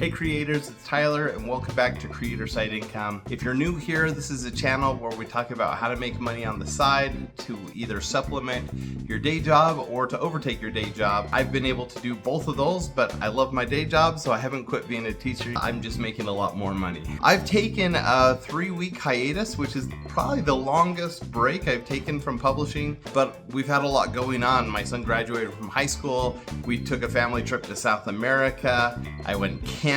Hey creators, it's Tyler and welcome back to Creator Side Income. If you're new here, this is a channel where we talk about how to make money on the side to either supplement your day job or to overtake your day job. I've been able to do both of those, but I love my day job, so I haven't quit being a teacher. I'm just making a lot more money. I've taken a 3-week hiatus, which is probably the longest break I've taken from publishing, but we've had a lot going on. My son graduated from high school. We took a family trip to South America. I went camping.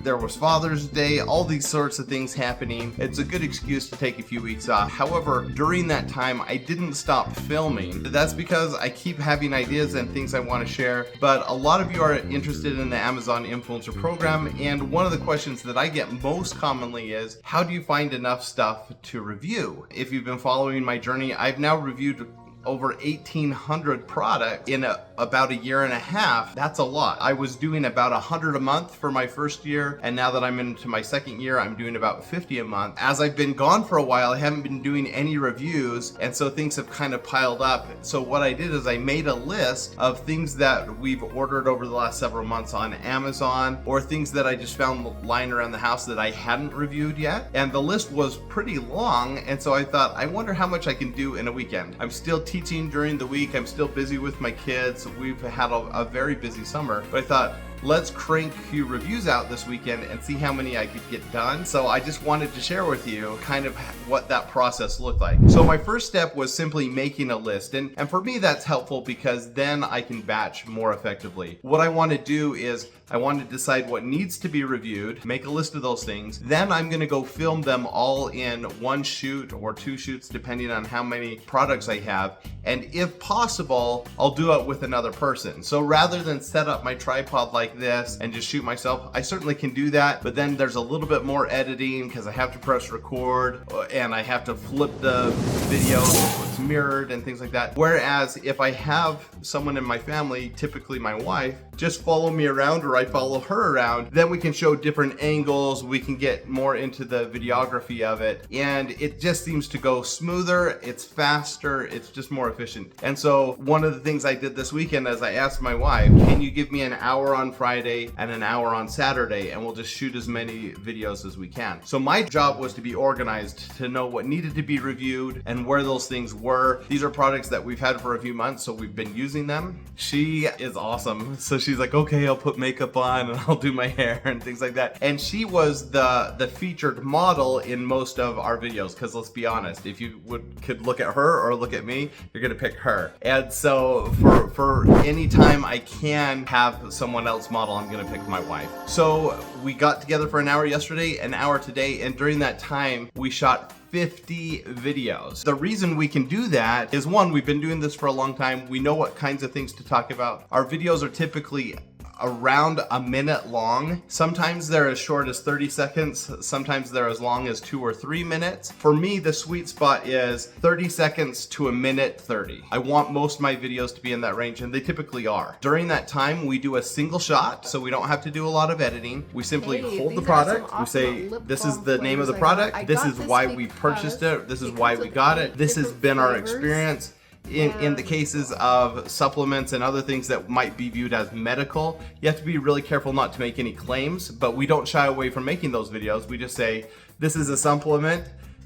There was Father's Day, all these sorts of things happening. It's a good excuse to take a few weeks off. However, during that time, I didn't stop filming. That's because I keep having ideas and things I want to share, but a lot of you are interested in the Amazon Influencer Program, and one of the questions that I get most commonly is, how do you find enough stuff to review? If you've been following my journey, I've now reviewed over 1,800 products in about a year and a half. That's a lot. I was doing about 100 a month for my first year, and now that I'm into my second year, I'm doing about 50 a month. As I've been gone for a while, I haven't been doing any reviews, and so things have kind of piled up. So what I did is I made a list of things that we've ordered over the last several months on Amazon, or things that I just found lying around the house that I hadn't reviewed yet. And the list was pretty long, and so I thought, I wonder how much I can do in a weekend. I'm still teaching during the week. I'm still busy with my kids. We've had a very busy summer, but I thought, let's crank a few reviews out this weekend and see how many I could get done. So I just wanted to share with you kind of what that process looked like. So my first step was simply making a list. And for me, that's helpful because then I can batch more effectively. What I want to do is I want to decide what needs to be reviewed, make a list of those things. Then I'm going to go film them all in one shoot or 2 shoots, depending on how many products I have. And if possible, I'll do it with another person. So rather than set up my tripod like this and just shoot myself, I certainly can do that, but then there's a little bit more editing because I have to press record and I have to flip the video so it's mirrored and things like that. Whereas if I have someone in my family, typically my wife, just follow me around or I follow her around, then we can show different angles, we can get more into the videography of it, and it just seems to go smoother, it's faster, it's just more efficient. And so one of the things I did this weekend is I asked my wife, can you give me an hour on Friday and an hour on Saturday, and we'll just shoot as many videos as we can. So my job was to be organized, to know what needed to be reviewed and where those things were. These are products that we've had for a few months, so we've been using them. She is awesome. So she's like, okay, I'll put makeup on and I'll do my hair and things like that. And she was the featured model in most of our videos, because let's be honest, if you could look at her or look at me, you're gonna pick her. And so for any time I can have someone else model, I'm gonna pick my wife. So we got together for an hour yesterday, an hour today, and during that time we shot 50 videos. The reason we can do that is, one, we've been doing this for a long time. We know what kinds of things to talk about. Our videos are typically around a minute long. Sometimes they're as short as 30 seconds. Sometimes they're as long as 2 or 3 minutes. For me, the sweet spot is 30 seconds to a minute 30. I want most of my videos to be in that range, and they typically are. During that time, we do a single shot, so we don't have to do a lot of editing. We simply hold the product. We say, this is the name of the product. This is why we purchased it. This is why we got it. This has been our experience. In the cases of supplements and other things that might be viewed as medical, you have to be really careful not to make any claims, but we don't shy away from making those videos. We just say, this is a supplement,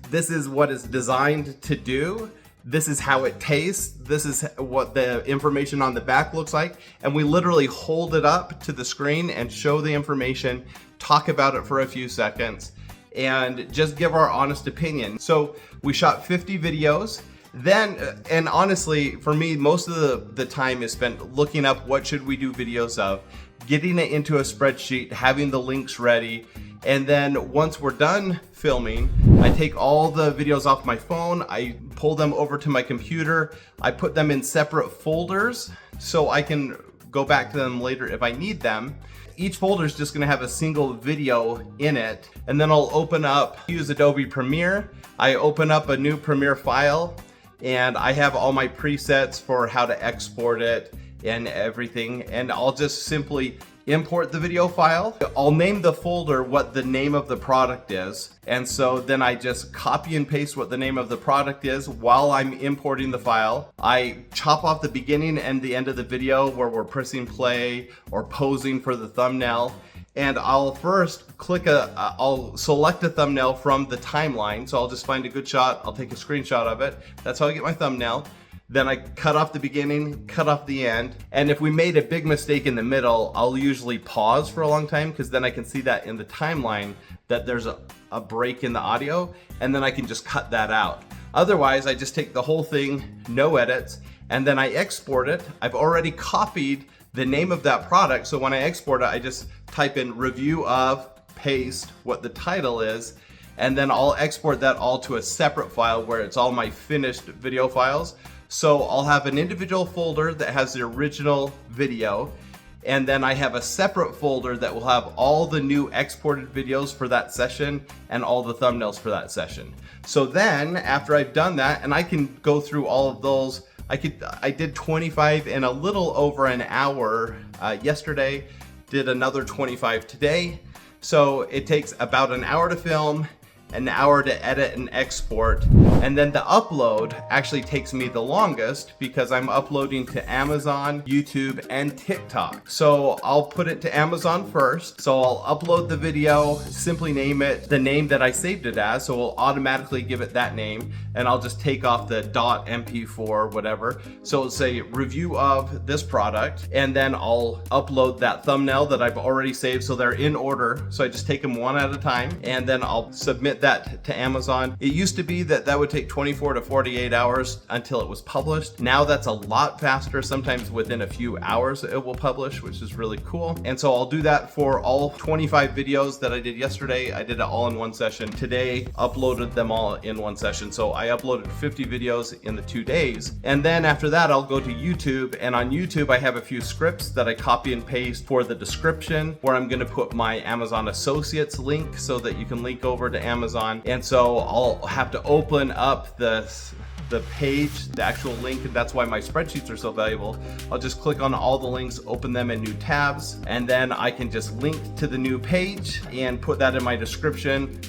this is what it's designed to do, this is how it tastes, this is what the information on the back looks like, and we literally hold it up to the screen and show the information, talk about it for a few seconds, and just give our honest opinion. So we shot 50 videos. Then, and honestly, for me, most of the time is spent looking up what should we do videos of, getting it into a spreadsheet, having the links ready, and then once we're done filming, I take all the videos off my phone, I pull them over to my computer, I put them in separate folders so I can go back to them later if I need them. Each folder is just going to have a single video in it, and then I'll open up, use Adobe Premiere, I open up a new Premiere file, and I have all my presets for how to export it and everything, and I'll just simply import the video file. I'll name the folder what the name of the product is. And so then I just copy and paste what the name of the product is while I'm importing the file. I chop off the beginning and the end of the video where we're pressing play or posing for the thumbnail. And I'll first I'll select a thumbnail from the timeline. So I'll just find a good shot. I'll take a screenshot of it. That's how I get my thumbnail. Then I cut off the beginning, cut off the end. And if we made a big mistake in the middle, I'll usually pause for a long time because then I can see that in the timeline that there's a break in the audio, and then I can just cut that out. Otherwise, I just take the whole thing, no edits, and then I export it. I've already copied the name of that product, so when I export it, I just type in review of, paste what the title is, and then I'll export that all to a separate file where it's all my finished video files. So I'll have an individual folder that has the original video, and then I have a separate folder that will have all the new exported videos for that session and all the thumbnails for that session. So then after I've done that, and I can go through all of those, I did 25 in a little over an hour yesterday, did another 25 today. So it takes about an hour to film, an hour to edit and export, and then the upload actually takes me the longest because I'm uploading to Amazon, YouTube, and TikTok. So I'll put it to Amazon first. So I'll upload the video, simply name it the name that I saved it as, so we'll automatically give it that name, and I'll just take off the .mp4 whatever. So it'll say review of this product, and then I'll upload that thumbnail that I've already saved so they're in order. So I just take them one at a time, and then I'll submit that to Amazon. It used to be that would take 24 to 48 hours until it was published. Now that's a lot faster. Sometimes within a few hours it will publish, which is really cool. And so I'll do that for all 25 videos that I did yesterday. I did it all in one session. Today, uploaded them all in one session. So I uploaded 50 videos in the 2 days. And then after that, I'll go to YouTube. And on YouTube, I have a few scripts that I copy and paste for the description, where I'm gonna put my Amazon Associates link so that you can link over to Amazon. And so I'll have to open up the page, the actual link, and that's why my spreadsheets are so valuable. I'll just click on all the links, open them in new tabs, and then I can just link to the new page and put that in my description,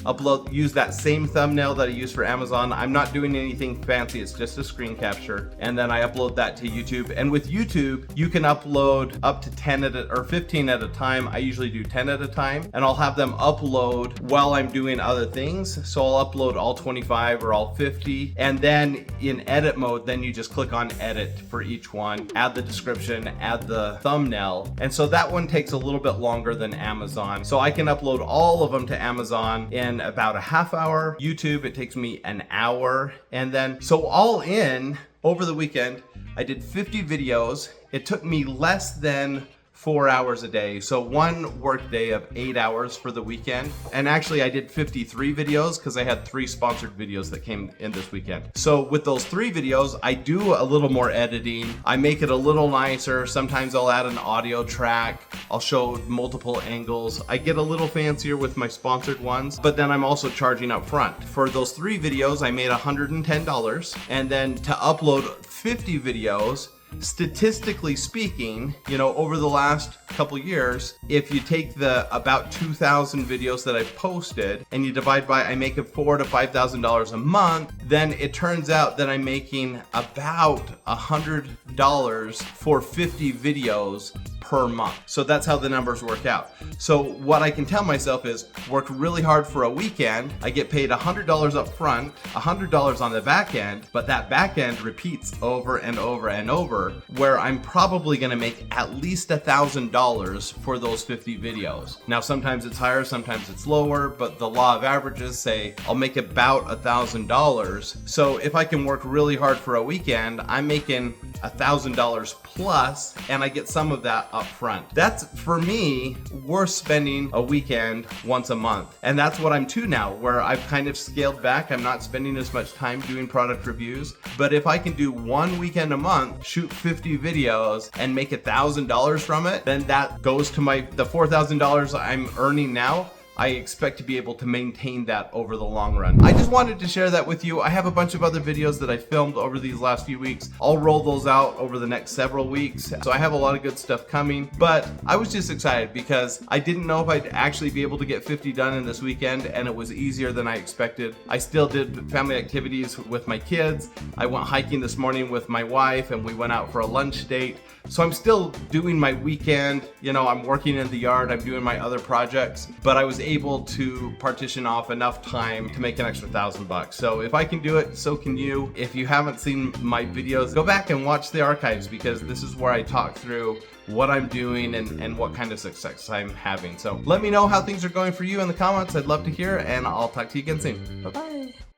use that same thumbnail that I use for Amazon. I'm not doing anything fancy, it's just a screen capture, and then I upload that to YouTube. And with YouTube, you can upload up to 10 or 15 at a time. I usually do 10 at a time, and I'll have them upload while I'm doing other things. So I'll upload all 25 or all 50, and then in edit mode, then you just click on edit for each one, add the description, add the thumbnail. And so that one takes a little bit longer than Amazon. So I can upload all of them to Amazon in about a half hour. YouTube, it takes me an hour. And then, so all in, over the weekend, I did 50 videos. It took me less than 4 hours a day. So one work day of 8 hours for the weekend. And actually I did 53 videos because I had 3 sponsored videos that came in this weekend. So with those 3 videos, I do a little more editing. I make it a little nicer. Sometimes I'll add an audio track. I'll show multiple angles. I get a little fancier with my sponsored ones, but then I'm also charging up front. For those 3 videos, I made $110. And then to upload 50 videos, statistically speaking, you know, over the last couple years, if you take the about 2,000 videos that I've posted and you divide by, I make $4,000 to $5,000 a month, then it turns out that I'm making about $100 for 50 videos per month. So that's how the numbers work out. So what I can tell myself is work really hard for a weekend. I get paid $100 up front, $100 on the back end, but that back end repeats over and over and over, where I'm probably gonna make at least $1,000 for those 50 videos. Now, sometimes it's higher, sometimes it's lower, but the law of averages say I'll make about $1,000. So if I can work really hard for a weekend, I'm making $1,000 plus, and I get some of that up front. That's, for me, worth spending a weekend once a month. And that's what I'm to now, where I've kind of scaled back. I'm not spending as much time doing product reviews, but if I can do one weekend a month, shoot 50 videos and make $1,000 from it, then that goes to the $4,000 I'm earning now I expect to be able to maintain that over the long run. I just wanted to share that with you. I have a bunch of other videos that I filmed over these last few weeks. I'll roll those out over the next several weeks. So I have a lot of good stuff coming, but I was just excited because I didn't know if I'd actually be able to get 50 done in this weekend, and it was easier than I expected. I still did family activities with my kids. I went hiking this morning with my wife and we went out for a lunch date. So I'm still doing my weekend, you know, I'm working in the yard, I'm doing my other projects, but I was able to partition off enough time to make an extra $1,000. So if I can do it, so can you. If you haven't seen my videos, go back and watch the archives, because this is where I talk through what I'm doing and what kind of success I'm having. So let me know how things are going for you in the comments. I'd love to hear, and I'll talk to you again soon. Bye-bye.